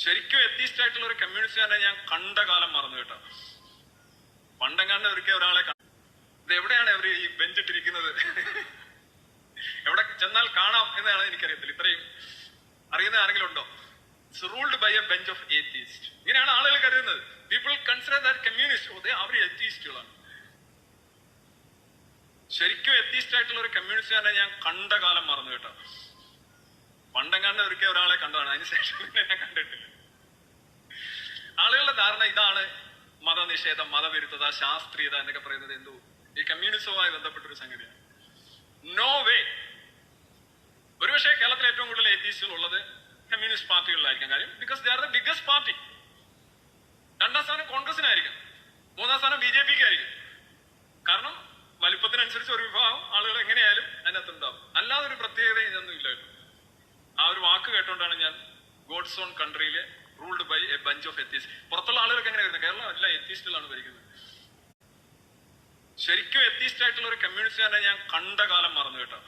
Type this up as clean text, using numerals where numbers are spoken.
ശരിക്കും എത്തീസ്റ്റ് ആയിട്ടുള്ള ഒരു കമ്മ്യൂണിസ്റ്റുകാരനെ ഞാൻ കണ്ട കാലം മറന്നു കേട്ടോ. പണ്ടെങ്ങാണ്ട് ഒരിക്കൽ ഒരാളെ ഇത് എവിടെയാണ് അവർ ഈ ബെഞ്ചിട്ടിരിക്കുന്നത്, എവിടെ ചെന്നാൽ കാണാം എന്നാണ് എനിക്കറിയത്തില്ല. ഇത്രയും അറിയുന്ന ആരെങ്കിലും ഉണ്ടോ? It's ruled by a bench of atheist. ഇങ്ങനെയാണ് ആളുകൾ കരുതുന്നത്. പീപ്പിൾ കൺസിഡർ ദാറ്റ് കമ്മ്യൂണിസ്റ്റ് അവർ എത്തീസ്റ്റുകളാണ്. ശരിക്കും എത്തീസ്റ്റ് ആയിട്ടുള്ള ഒരു കമ്മ്യൂണിസ്റ്റുകാരനെ ഞാൻ കണ്ട കാലം മറന്നു കേട്ടോ. പണ്ടെങ്ങാണ്ട് ഒരിക്കൽ ഒരാളെ കണ്ടതാണ്, അതിനുശേഷം പിന്നെ ഞാൻ കണ്ടിട്ടില്ല. ആളുകളുടെ ധാരണ ഇതാണ്, മതനിഷേധം, മതവിരുദ്ധത, ശാസ്ത്രീയത എന്നൊക്കെ പറയുന്നത് എന്തോ ഈ കമ്മ്യൂണിസവുമായി ബന്ധപ്പെട്ടൊരു സംഗതിയാണ്. No way. ഒരുപക്ഷെ കേരളത്തിൽ ഏറ്റവും കൂടുതൽ എത്തീസ്റ്റുകൾ ഉള്ളത് കമ്മ്യൂണിസ്റ്റ് പാർട്ടികളിലായിരിക്കാം. കാര്യം because they are the biggest party. രണ്ടാം സ്ഥാനം കോൺഗ്രസിനായിരിക്കും, മൂന്നാം സ്ഥാനം BJPക്ക് ആയിരിക്കും. കാരണം വലിപ്പത്തിനനുസരിച്ച് ഒരു വിഭാഗം ആളുകൾ എങ്ങനെയായാലും അതിനകത്തുണ്ടാവും. അല്ലാതെ ഒരു പ്രത്യേകത ഇതൊന്നും ഇല്ലായിരുന്നു. ആ ഒരു വാക്ക് കേട്ടോണ്ടാണ് ഞാൻ ഗോഡ്സ് ഓൺ കൺട്രിയിലെ ruled by a bunch of atheist. പുറത്തുള്ള ആളുകൾക്ക് എങ്ങനെ വരുന്നത്? കേരളം എല്ലാ എത്തീസ്റ്റുകളാണ് ഭരിക്കുന്നത്. ശരിക്കും എത്തീസ്റ്റ് ആയിട്ടുള്ള ഒരു കമ്മ്യൂണിസ്റ്റുകാരനെ ഞാൻ കണ്ട കാലം മറന്നു കേട്ടോ.